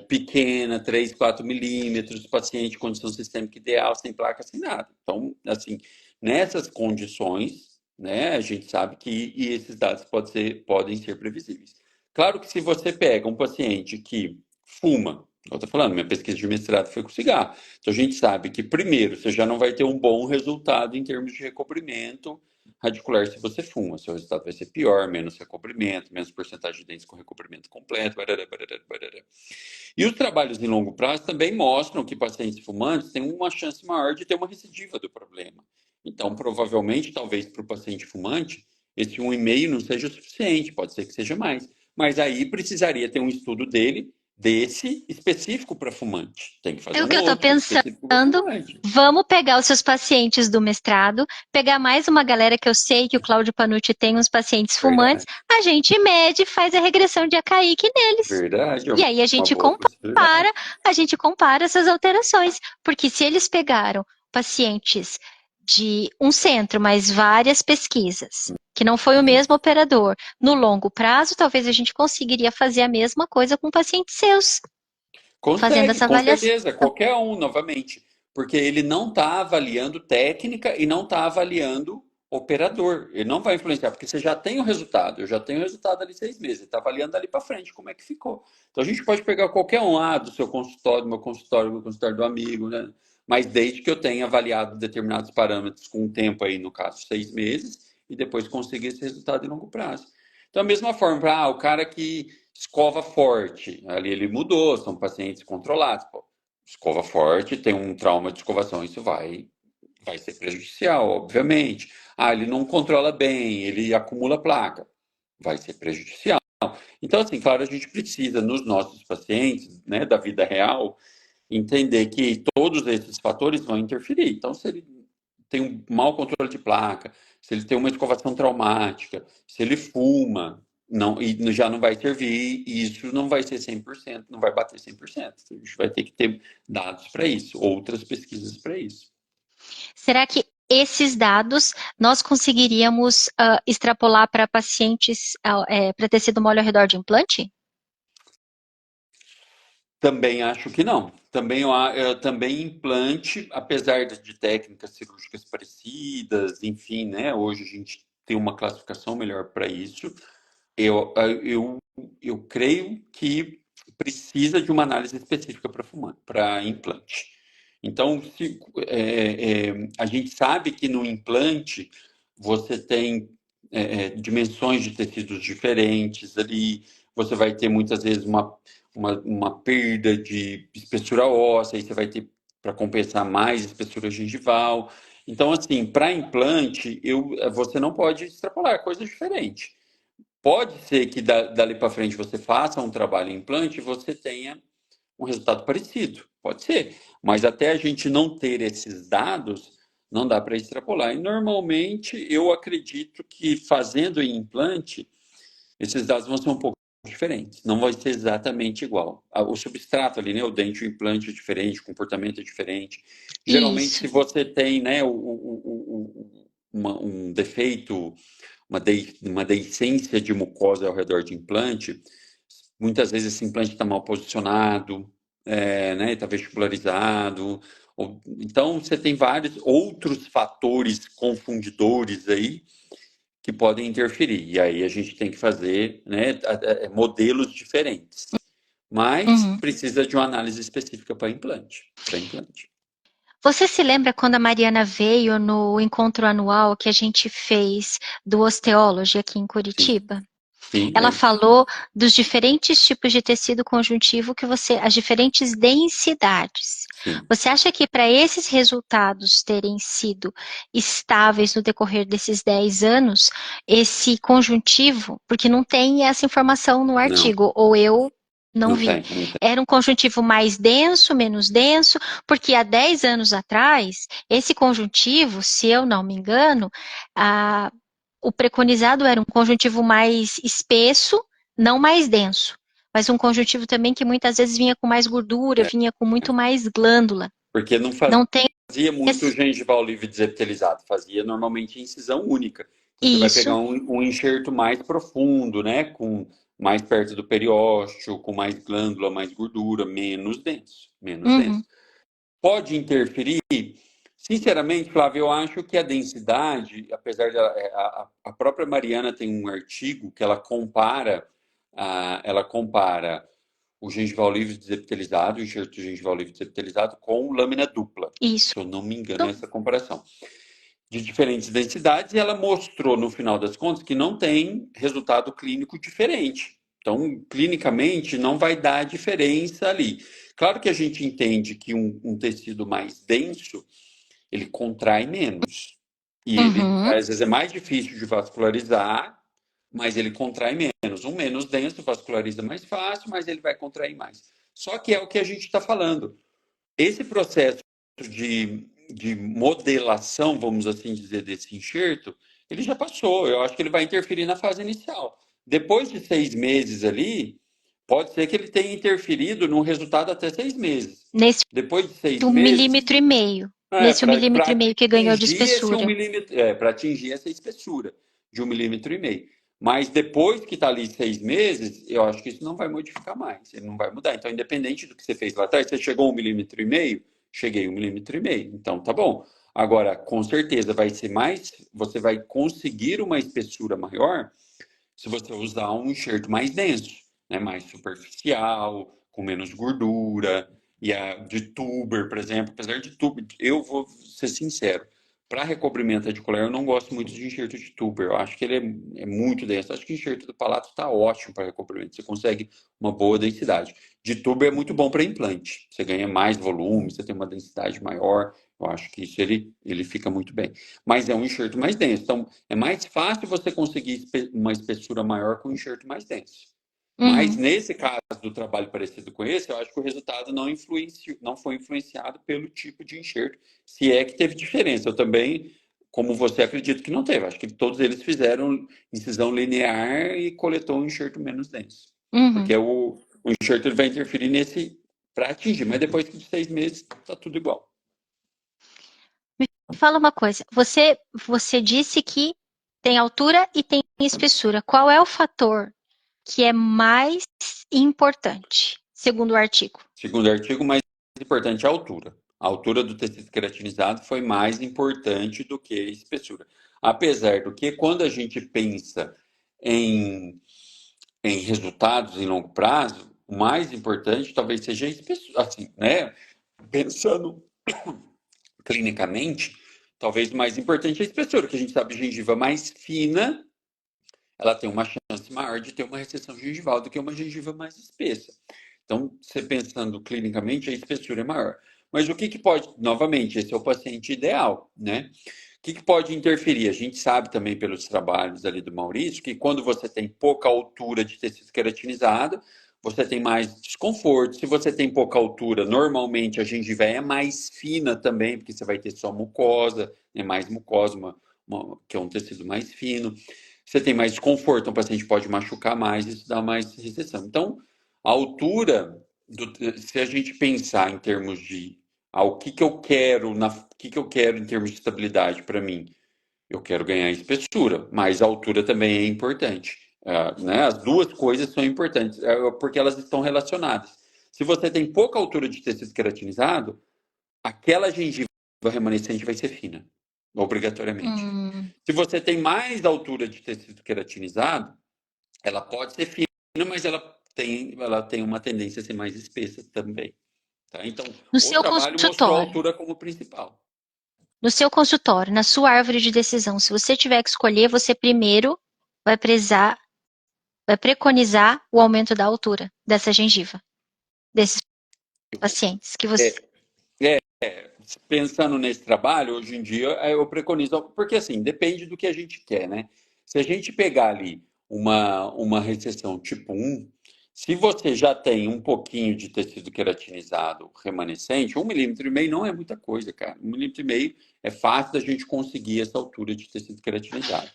pequena, 3, 4 milímetros, paciente condição sistêmica ideal, sem placa, sem nada. Então, assim, nessas condições, né, a gente sabe que esses dados podem ser previsíveis. Claro que se você pega um paciente que fuma, eu estou falando, minha pesquisa de mestrado foi com cigarro, então a gente sabe que, primeiro, você já não vai ter um bom resultado em termos de recobrimento radicular se você fuma. Seu resultado vai ser pior, menos recobrimento, menos porcentagem de dentes com recobrimento completo, barará, barará, barará. E os trabalhos em longo prazo também mostram que pacientes fumantes têm uma chance maior de ter uma recidiva do problema. Então, provavelmente, talvez para o paciente fumante, esse 1,5 não seja o suficiente, pode ser que seja mais. Mas aí precisaria ter um estudo desse específico para fumante. Tem que fazer É o um que eu estou outro pensando. específico para fumante. Vamos pegar os seus pacientes do mestrado, pegar mais uma galera que eu sei que o Cláudio Panucci tem uns pacientes fumantes, Verdade. a gente mede e faz a regressão de Akaique neles. Verdade, é E aí uma boa possibilidade. a gente compara essas alterações, porque se eles pegaram pacientes de um centro, mas várias pesquisas, que não foi o mesmo operador. No longo prazo, talvez a gente conseguiria fazer a mesma coisa com pacientes seus, fazendo Consegue, essa com avaliação. certeza, qualquer um, novamente, porque ele não está avaliando técnica e não está avaliando operador. Ele não vai influenciar, porque você já tem o resultado. Eu já tenho o resultado ali 6 meses. Ele está avaliando ali para frente como é que ficou. Então a gente pode pegar qualquer um, do seu consultório, do meu consultório do amigo, né? Mas desde que eu tenha avaliado determinados parâmetros com um tempo aí, no caso, 6 meses, e depois conseguir esse resultado em longo prazo. Então, da mesma forma, o cara que escova forte, ali ele mudou, são pacientes controlados. Pô, escova forte, tem um trauma de escovação, isso vai ser prejudicial, obviamente. Ele não controla bem, ele acumula placa, vai ser prejudicial. Então, assim, claro, a gente precisa, nos nossos pacientes, né, da vida real, entender que todos esses fatores vão interferir. Então, se ele tem um mau controle de placa, se ele tem uma escovação traumática, se ele fuma, não, e já não vai servir, e isso não vai ser 100%, não vai bater 100%. A gente vai ter que ter dados para isso, outras pesquisas para isso. Será que esses dados nós conseguiríamos extrapolar para pacientes para tecido mole ao redor de implante? Também acho que não. Também implante, apesar de técnicas cirúrgicas parecidas, enfim, né? Hoje a gente tem uma classificação melhor para isso. Eu creio que precisa de uma análise específica para implante. Então, a gente sabe que no implante você tem dimensões de tecidos diferentes ali, você vai ter muitas vezes uma perda de espessura óssea, aí você vai ter para compensar mais espessura gengival. Então, assim, para implante, você não pode extrapolar coisas diferentes. Pode ser que dali para frente você faça um trabalho em implante e você tenha um resultado parecido. Pode ser. Mas até a gente não ter esses dados, não dá para extrapolar. E normalmente eu acredito que fazendo em implante, esses dados vão ser um pouco diferentes. Não vai ser exatamente igual. O substrato ali, né? O dente, o implante é diferente, o comportamento é diferente. Geralmente, Isso. se você tem, né, um defeito, uma deiscência de mucosa ao redor de implante, muitas vezes esse implante está mal posicionado, né, está vestibularizado. Então, você tem vários outros fatores confundidores aí que podem interferir. E aí a gente tem que fazer, né, modelos diferentes. Mas Uhum. precisa de uma análise específica para implante. Você se lembra quando a Mariana veio no encontro anual que a gente fez do Osteology aqui em Sim, Curitiba? sim, Ela lembro. falou dos diferentes tipos de tecido conjuntivo as diferentes densidades. Sim, Você acha que para esses resultados terem sido estáveis no decorrer desses 10 anos, esse conjuntivo, porque não tem essa informação no não, artigo, ou eu não não vi, tem, não tem. era um conjuntivo mais denso, menos denso, porque há 10 anos atrás, esse conjuntivo, se eu não me engano, a o preconizado era um conjuntivo mais espesso, não mais denso, mas um conjuntivo também que muitas vezes vinha com mais gordura, vinha com muito mais glândula. Porque não Não tem fazia muito esse... gengival livre desepitelizado, fazia normalmente incisão única. Então você vai pegar Isso. um enxerto mais profundo, né? Com mais perto do periósteo, com mais glândula, mais gordura, menos denso, menos Uhum. denso. Pode interferir? Sinceramente, Flávio, eu acho que a densidade, apesar de a própria Mariana tem um artigo que ela compara o gengival livre desepitelizado, o enxerto gengival livre desepitelizado com lâmina dupla. Isso. Se eu não me engano, é essa comparação. De diferentes densidades, e ela mostrou, no final das contas, que não tem resultado clínico diferente. Então, clinicamente, não vai dar diferença ali. Claro que a gente entende que um tecido mais denso, ele contrai menos. E ele, Uhum. às vezes, é mais difícil de vascularizar, mas ele contrai menos. Um menos denso vasculariza mais fácil, mas ele vai contrair mais. Só que é o que a gente está falando. Esse processo de modelação, vamos assim dizer, desse enxerto, ele já passou. Eu acho que ele vai interferir na fase inicial. Depois de 6 meses ali, pode ser que ele tenha interferido no resultado até 6 meses. Nesse Depois de seis 1,5 meses, milímetro. Nesse um Para milímetro e meio que ganhou de atingir esse um espessura. milímetro, para atingir essa espessura de 1,5 mm. Mas depois que está ali 6 meses, eu acho que isso não vai modificar mais, ele não vai mudar. Então, independente do que você fez lá atrás, você chegou a 1,5 mm, cheguei a 1,5 mm. Então, tá bom. Agora, com certeza vai ser mais, você vai conseguir uma espessura maior se você usar um enxerto mais denso, né, mais superficial, com menos gordura, e a de tuber, por exemplo, apesar de tuber, eu vou ser sincero, para recobrimento radicular eu não gosto muito de enxerto de tuber, eu acho que ele é muito denso, acho que o enxerto do palato está ótimo para recobrimento, você consegue uma boa densidade. De tuber é muito bom para implante, você ganha mais volume, você tem uma densidade maior, eu acho que isso ele fica muito bem. Mas é um enxerto mais denso, então é mais fácil você conseguir uma espessura maior com um enxerto mais denso. Mas Uhum. nesse caso do trabalho parecido com esse, eu acho que o resultado não foi influenciado pelo tipo de enxerto, se é que teve diferença. Eu também, como você, acredito que não teve. Acho que todos eles fizeram incisão linear e coletou um enxerto menos denso. Uhum. Porque o enxerto ele vai interferir nesse para atingir, mas depois de 6 meses está tudo igual. Me fala uma coisa. Você disse que tem altura e tem espessura. Qual é o fator que é mais importante, segundo o artigo? Segundo o artigo, mais importante é a altura. A altura do tecido queratinizado foi mais importante do que a espessura. Apesar do que, quando a gente pensa em, em resultados em longo prazo, o mais importante talvez seja a espessura. Assim, né? Pensando clinicamente, talvez o mais importante é a espessura, que a gente sabe que a gengiva mais fina, ela tem uma chance maior de ter uma recessão gengival do que uma gengiva mais espessa. Então, você pensando clinicamente, a espessura é maior. Mas o que, que pode, novamente, esse é o paciente ideal, né? O que, que pode interferir? A gente sabe também pelos trabalhos ali do Maurício que quando você tem pouca altura de tecido queratinizado, você tem mais desconforto. Se você tem pouca altura, normalmente a gengiva é mais fina também, porque você vai ter só mucosa, né? Mais mucosa, que é um tecido mais fino. Você tem mais desconforto, então o paciente pode machucar mais, isso dá mais recessão. Então, a altura, se a gente pensar em termos de o que, que eu quero o que, que eu quero em termos de estabilidade para mim, eu quero ganhar espessura, mas a altura também é importante. Né? As duas coisas são importantes, porque elas estão relacionadas. Se você tem pouca altura de tecido queratinizado, aquela gengiva remanescente vai ser fina, obrigatoriamente. Hum. Se você tem mais altura de tecido queratinizado, ela pode ser fina, mas ela tem uma tendência a ser mais espessa também. Tá? Então, No o seu trabalho mostrou a consultório, altura como principal. no seu consultório, na sua árvore de decisão, se você tiver que escolher, você primeiro vai prezar, vai preconizar o aumento da altura dessa gengiva, desses pacientes que você. É, pensando nesse trabalho, hoje em dia, eu preconizo, porque assim, depende do que a gente quer, né? Se a gente pegar ali uma recessão tipo 1, se você já tem um pouquinho de tecido queratinizado remanescente, 1,5 mm não é muita coisa, cara. 1,5 mm é fácil da gente conseguir essa altura de tecido queratinizado.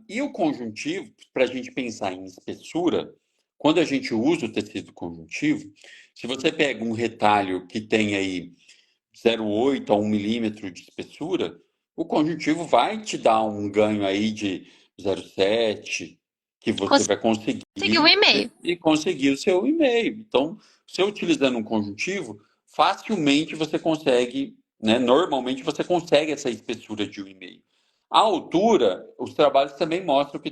E o conjuntivo, para a gente pensar em espessura, quando a gente usa o tecido conjuntivo, se você pega um retalho que tem aí 0,8 a 1 mm de espessura, o conjuntivo vai te dar um ganho aí de 0,7, que você vai conseguir Conseguiu um e-mail. e conseguir o seu e-mail. Então, você utilizando um conjuntivo, facilmente você consegue, né? Normalmente você consegue essa espessura de 1 e-mail. A altura, os trabalhos também mostram que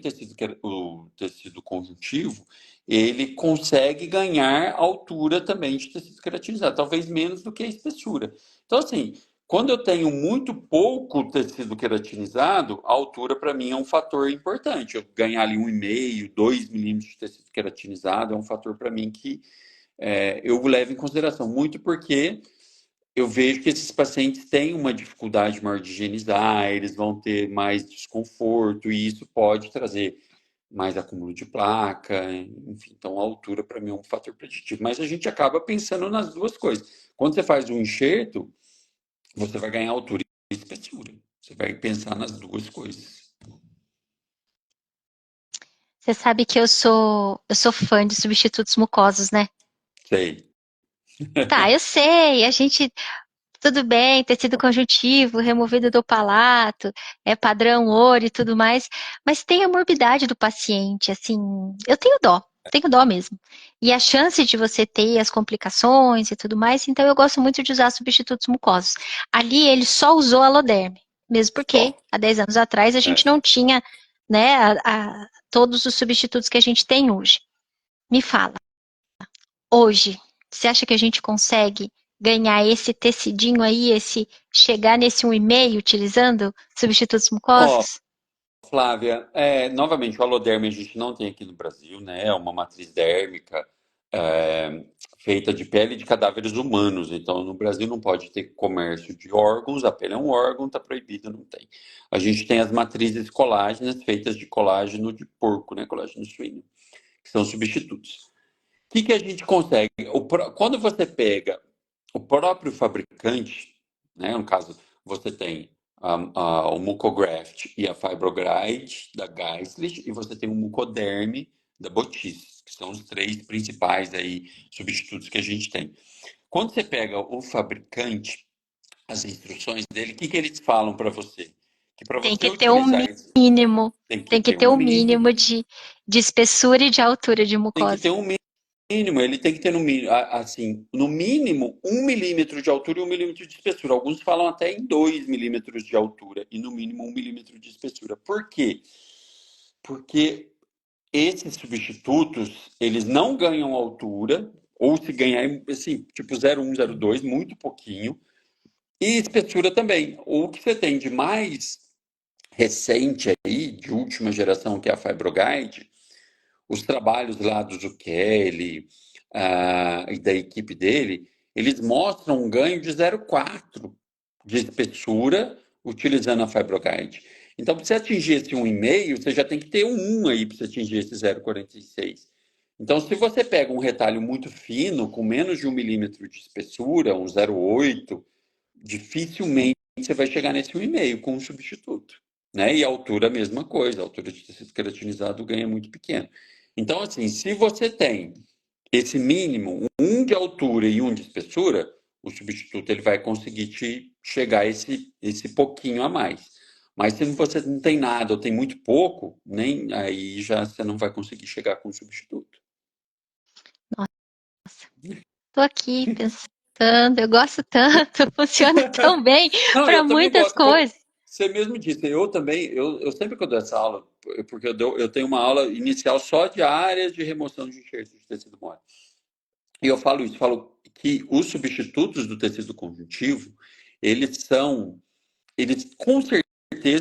o tecido conjuntivo ele consegue ganhar altura também de tecido queratinizado, talvez menos do que a espessura. Então, assim, quando eu tenho muito pouco tecido queratinizado, a altura para mim é um fator importante. Eu ganhar ali 1,5, 2 milímetros de tecido queratinizado é um fator para mim que eu levo em consideração, muito porque eu vejo que esses pacientes têm uma dificuldade maior de higienizar, eles vão ter mais desconforto, e isso pode trazer mais acúmulo de placa, enfim. Então, a altura, para mim, é um fator preditivo. Mas a gente acaba pensando nas duas coisas. Quando você faz um enxerto, você vai ganhar altura e espessura. Você vai pensar nas duas coisas. Você sabe que eu sou fã de substitutos mucosos, né? Sei. Tá, eu sei. A gente tudo bem, tecido conjuntivo, removido do palato, é padrão ouro e tudo mais, mas tem a morbidade do paciente, assim, eu tenho dó mesmo. E a chance de você ter as complicações e tudo mais, então eu gosto muito de usar substitutos mucosos. Ali ele só usou aloderme, mesmo porque Só. há 10 anos atrás a É. gente não tinha, né, todos os substitutos que a gente tem hoje. Me fala, hoje, você acha que a gente consegue ganhar esse tecidinho aí, esse chegar nesse 1,5 utilizando substitutos Ó, mucosos? Flávia, novamente, o holoderme a gente não tem aqui no Brasil, né? É uma matriz dérmica é, feita de pele de cadáveres humanos. Então, no Brasil não pode ter comércio de órgãos, a pele é um órgão, está proibido, não tem. A gente tem as matrizes colágenas feitas de colágeno de porco, né? Colágeno suíno, que são substitutos. O que que a gente consegue? Quando você pega o próprio fabricante, né? No caso, você tem o Mucograft e a Fibroglide da Geistlich e você tem o Mucoderm da Botiss, que são os três principais aí substitutos que a gente tem. Quando você pega o fabricante, as instruções dele, o que que eles falam para você? Que para Tem você que ter um utilizar esse, mínimo, tem que tem que ter ter um um mínimo, mínimo de espessura e de altura de tem que mucosa. ter um mínimo, ele tem que ter no mínimo, assim, no mínimo 1 milímetro de altura e 1 milímetro de espessura. Alguns falam até em 2 milímetros de altura e no mínimo 1 milímetro de espessura. Por quê? Porque esses substitutos, eles não ganham altura, ou se ganhar, assim, tipo 0,1, 0,2, muito pouquinho, e espessura também. O que você tem de mais recente aí, de última geração, que é a Fibroguide, os trabalhos lá do Zucchelli e da equipe dele, eles mostram um ganho de 0,4 de espessura utilizando a Fibroguide. Então, para você atingir esse 1,5, você já tem que ter um 1 aí para você atingir esse 0,46. Então, se você pega um retalho muito fino, com menos de 1 milímetro de espessura, um 0,8, dificilmente você vai chegar nesse 1,5 com um substituto. Né? E a altura, a mesma coisa. A altura de tecido queratinizado ganha muito pequeno. Então, assim, se você tem esse mínimo, um de altura e um de espessura, o substituto ele vai conseguir te chegar a esse pouquinho a mais. Mas se você não tem nada ou tem muito pouco, nem aí já você não vai conseguir chegar com o substituto. Nossa, tô aqui pensando, eu gosto tanto, funciona tão bem Não, para eu também muitas gosto, como coisas. você mesmo disse, eu também, eu sempre que eu dou essa aula, porque eu tenho uma aula inicial só de áreas de remoção de enxerto de tecido mole. E eu falo isso, falo que os substitutos do tecido conjuntivo, eles são, eles com certeza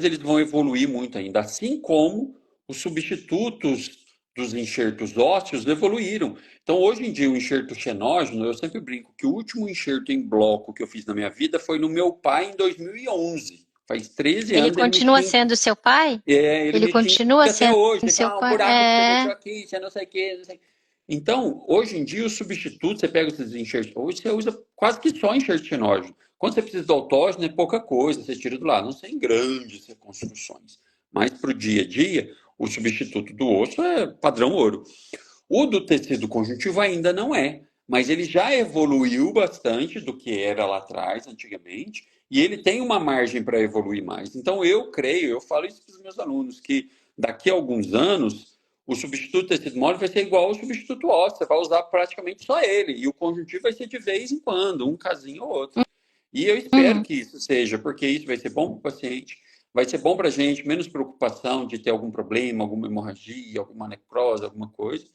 eles vão evoluir muito ainda, assim como os substitutos dos enxertos ósseos evoluíram. Então, hoje em dia, o enxerto xenógeno, eu sempre brinco que o último enxerto em bloco que eu fiz na minha vida foi no meu pai em 2011. Faz 13 Ele anos, ele me continua xinga, sendo seu pai? ele Ele me xinga continua até sendo hoje. seu Um pai? buraco que você deixou É. aqui, você não sei o quê, não sei. Então, hoje em dia, os substitutos, você pega esses enxertos, hoje você usa quase que só enxerto xenógeno. Quando você precisa do autógeno, é pouca coisa, você tira do lado, não sem grandes reconstruções. Mas para o dia a dia, o substituto do osso é padrão ouro. O do tecido conjuntivo ainda não é, mas ele já evoluiu bastante do que era lá atrás, antigamente, e ele tem uma margem para evoluir mais. Então, eu creio, eu falo isso para os meus alunos, que daqui a alguns anos, o substituto tecido mole vai ser igual ao substituto ósseo, você vai usar praticamente só ele, e o conjuntivo vai ser de vez em quando, um casinho ou outro. E eu espero Uhum. que isso seja, porque isso vai ser bom para o paciente, vai ser bom para a gente, menos preocupação de ter algum problema, alguma hemorragia, alguma necrose, alguma coisa.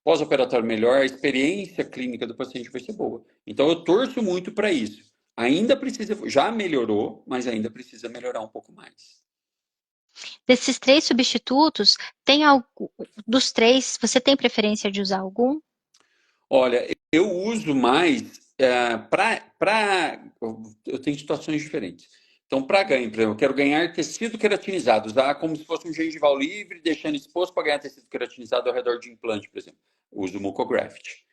Pós-operatório melhor, a experiência clínica do paciente vai ser boa. Então, eu torço muito para isso. Ainda precisa, já melhorou, mas ainda precisa melhorar um pouco mais. Desses três substitutos, tem algo dos três, você tem preferência de usar algum? Olha, eu uso mais eu tenho situações diferentes. Então, para ganho, por exemplo, eu quero ganhar tecido queratinizado, usar como se fosse um gengival livre, deixando exposto para ganhar tecido queratinizado ao redor de implante, por exemplo. Uso o Mucograft.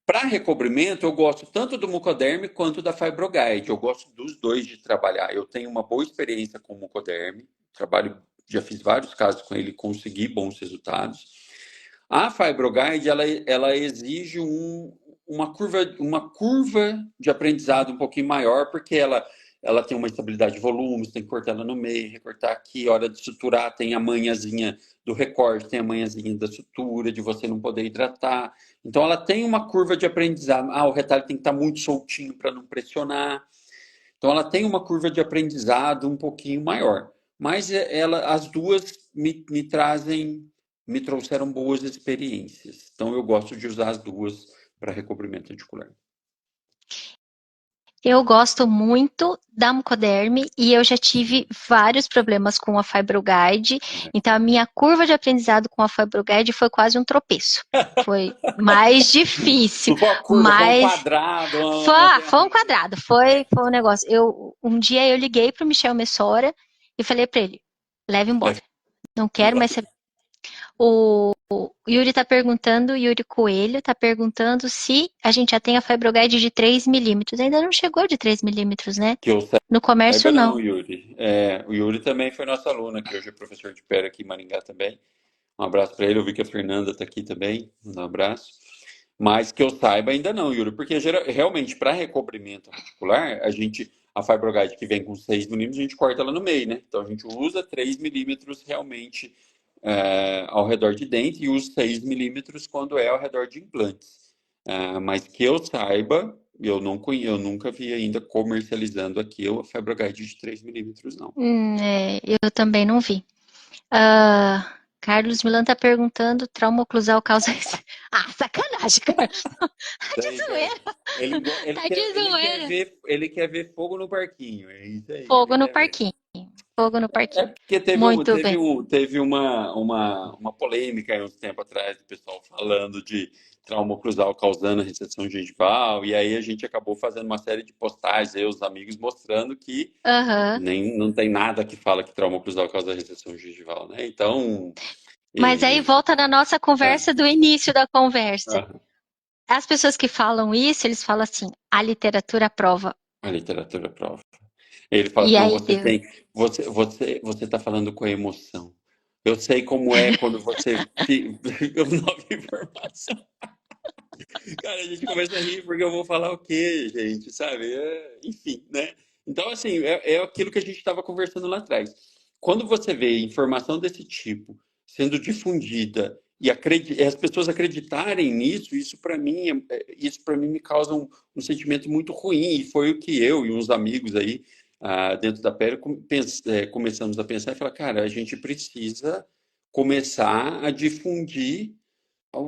Para recobrimento, eu gosto tanto do Mucoderm quanto da Fibroguide. Eu gosto dos dois de trabalhar. Eu tenho uma boa experiência com o Mucoderm, trabalho, já fiz vários casos com ele, consegui bons resultados. A Fibroguide, ela exige uma curva de aprendizado um pouquinho maior, porque ela tem uma estabilidade de volumes, tem que cortar ela no meio, recortar aqui, hora de suturar, tem a manhãzinha do recorte, tem a manhãzinha da sutura, de você não poder hidratar. Então ela tem uma curva de aprendizado. Ah, o retalho tem que estar muito soltinho para não pressionar. Então ela tem uma curva de aprendizado um pouquinho maior. Mas as duas me trouxeram boas experiências. Então eu gosto de usar as duas para recobrimento articular. Eu gosto muito da Mucoderm e eu já tive vários problemas com a FibroGuide. Então, a minha curva de aprendizado com a FibroGuide foi quase um tropeço. Foi mais difícil. Não foi uma curva, foi um Mas quadrado. foi um quadrado, foi um negócio. Um dia eu liguei para o Michel Messora e falei para ele, leve embora. Não quero mais saber. O Yuri está perguntando, Yuri Coelho está perguntando se a gente já tem a FibroGuide de 3 milímetros. Ainda não chegou de 3 milímetros, né? Que eu No comércio, saiba não, não. Yuri. O Yuri também foi nosso aluno, que hoje é professor de pera aqui em Maringá também. Um abraço para ele. Eu vi que a Fernanda está aqui também. Um abraço. Mas que eu saiba ainda não, Yuri, porque realmente para recobrimento articular, a FibroGuide que vem com 6 milímetros, a gente corta ela no meio, né? Então a gente usa 3 milímetros realmente ao redor de dente e usa 6 milímetros quando é ao redor de implantes. Mas que eu saiba, eu nunca vi ainda comercializando aqui a FibroGuide de 3 milímetros, não. Eu também não vi. Carlos Milan tá perguntando, trauma oclusal causa... sacanagem, Carlos. Tá de zoeira. Tá de zoeira. Ele quer ver fogo no parquinho, é isso aí. Fogo no parquinho. Fogo no É parquinho. porque Muito bem. teve uma polêmica aí uns tempos atrás, do pessoal falando de trauma oclusal causando recessão gengival, e aí a gente acabou fazendo uma série de postagens, eu e os amigos, mostrando que não tem nada que fala que trauma oclusal causa recessão gengival, né? Então... Mas aí volta na nossa conversa do início da conversa. As pessoas que falam isso, eles falam assim, a literatura prova. A literatura prova. Ele fala E assim, não, aí deu. você tá falando com a emoção. Eu sei como é quando você nova informação. Cara, a gente começa a rir porque eu vou falar o quê, gente, sabe? Enfim, né? Então, assim, é aquilo que a gente estava conversando lá atrás. Quando você vê informação desse tipo sendo difundida e as pessoas acreditarem nisso, isso para mim me causa um sentimento muito ruim. E foi o que eu e uns amigos aí dentro da Pera começamos a pensar e falar, cara, a gente precisa começar a difundir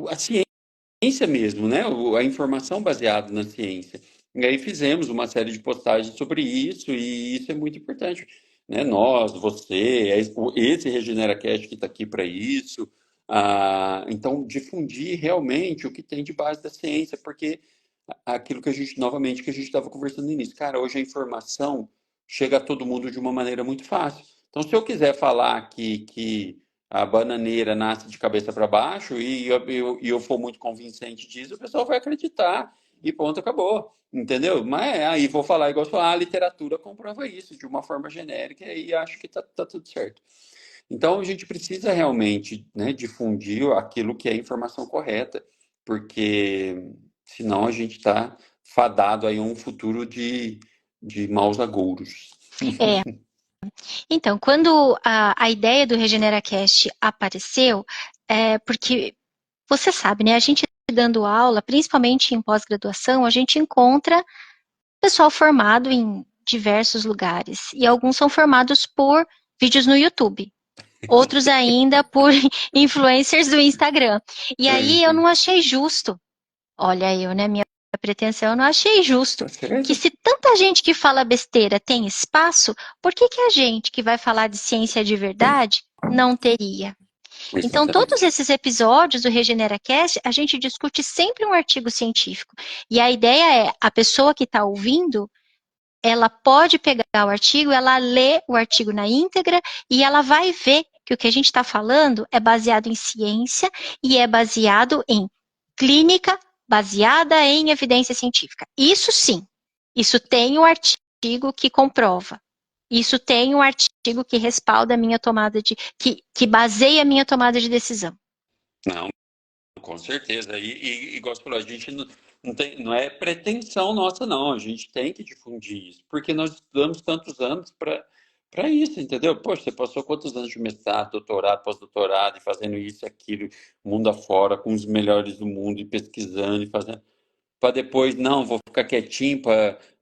a ciência mesmo, né? A informação baseada na ciência. E aí fizemos uma série de postagens sobre isso, e isso é muito importante, né? Nós, você, esse Regenera Cast que está aqui para isso. Então, difundir realmente o que tem de base da ciência, porque aquilo que novamente, que a gente estava conversando no início, cara, hoje a informação chega a todo mundo de uma maneira muito fácil. Então, se eu quiser falar que a bananeira nasce de cabeça para baixo e eu for muito convincente disso, o pessoal vai acreditar e ponto, acabou. Entendeu? Mas aí vou falar igual falar, a literatura comprova isso de uma forma genérica e acho que tá tudo certo. Então a gente precisa realmente, né, difundir aquilo que é a informação correta, porque senão a gente está fadado aí a um futuro de maus agouros. Então, quando a ideia do RegeneraCast apareceu, porque você sabe, né? A gente dando aula, principalmente em pós-graduação, a gente encontra pessoal formado em diversos lugares. E alguns são formados por vídeos no YouTube. Outros ainda por influencers do Instagram. E aí eu não achei justo. Olha, né? Minha pretensão, eu não achei justo que se tanta gente que fala besteira tem espaço, por que a gente que vai falar de ciência de verdade não teria? Então, todos esses episódios do RegeneraCast, a gente discute sempre um artigo científico. E a ideia é, a pessoa que está ouvindo, ela pode pegar o artigo, ela lê o artigo na íntegra e ela vai ver que o que a gente está falando é baseado em ciência e é baseado em clínica, baseada em evidência científica. Isso sim, isso tem um artigo que comprova. Isso tem um artigo que respalda a minha tomada que baseia a minha tomada de decisão. Não, com certeza. E igual você falou, a gente não é pretensão nossa, não. A gente tem que difundir isso, porque nós estudamos tantos anos para isso, entendeu? Poxa, você passou quantos anos de mestrado, doutorado, pós-doutorado, e fazendo isso, aquilo, mundo afora, com os melhores do mundo, e pesquisando, e fazendo para depois, não, vou ficar quietinho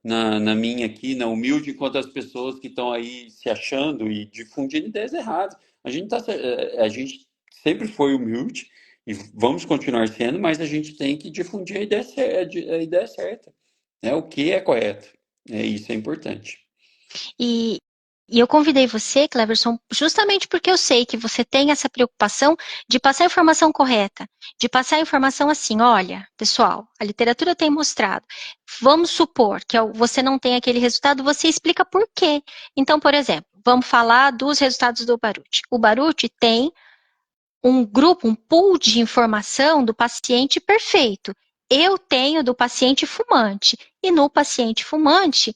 na minha aqui, na humilde, enquanto as pessoas que estão aí se achando e difundindo ideias erradas. A gente sempre foi humilde e vamos continuar sendo, mas a gente tem que difundir a ideia certa, né? O que é correto. Isso é importante. E, e eu convidei você, Cleverson, justamente porque eu sei que você tem essa preocupação de passar a informação correta, de passar a informação assim, olha, pessoal, a literatura tem mostrado. Vamos supor que você não tem aquele resultado, você explica por quê. Então, por exemplo, vamos falar dos resultados do Baruch. O Baruch tem um grupo, um pool de informação do paciente perfeito. Eu tenho do paciente fumante. E no paciente fumante,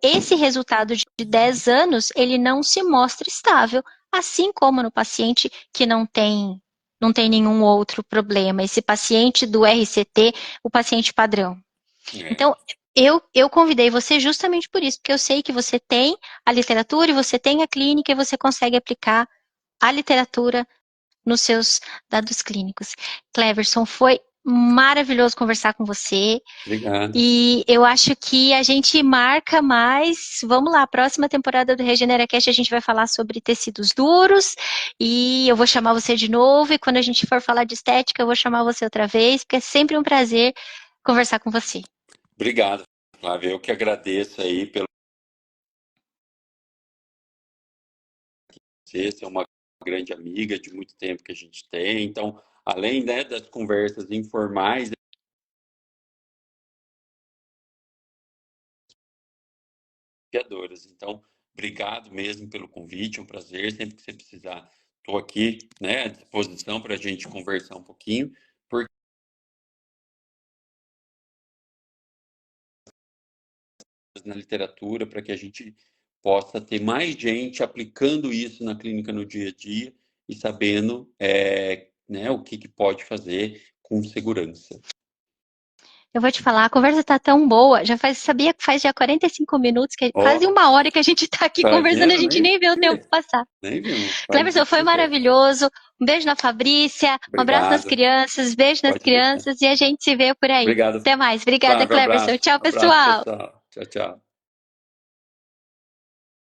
esse resultado de 10 anos, ele não se mostra estável, assim como no paciente que não tem nenhum outro problema. Esse paciente do RCT, o paciente padrão. É, Então, eu convidei você justamente por isso, porque eu sei que você tem a literatura e você tem a clínica e você consegue aplicar a literatura nos seus dados clínicos. Cleverson, foi maravilhoso conversar com você. obrigado. E eu acho que a gente marca mais. Vamos lá, próxima temporada do RegeneraCast a gente vai falar sobre tecidos duros. E eu vou chamar você de novo. E quando a gente for falar de estética, eu vou chamar você outra vez, porque é sempre um prazer conversar com você. Obrigado, Flávio. Eu que agradeço aí pelo você ser uma grande amiga de muito tempo que a gente tem. Então, além, né, das conversas informais, desafiadoras. Então, obrigado mesmo pelo convite, é um prazer. Sempre que você precisar, estou aqui, né, à disposição para a gente conversar um pouquinho, porque na literatura, para que a gente possa ter mais gente aplicando isso na clínica no dia a dia e sabendo né, o que pode fazer com segurança. Eu vou te falar, a conversa tá tão boa, sabia que faz já 45 minutos, quase Ó, uma hora que a gente está aqui tá conversando, a vendo? gente nem vê o tempo passar. Nem viu. Faz Cleverson, isso foi que quer. maravilhoso. Um beijo na Fabrícia, um abraço nas Obrigado. crianças, beijo nas Pode deixar. crianças e a gente se vê por aí. Obrigado, Até mais. Obrigada, Flávio. Cleverson. Abraço. Tchau, Abraço, pessoal. pessoal. Tchau, tchau.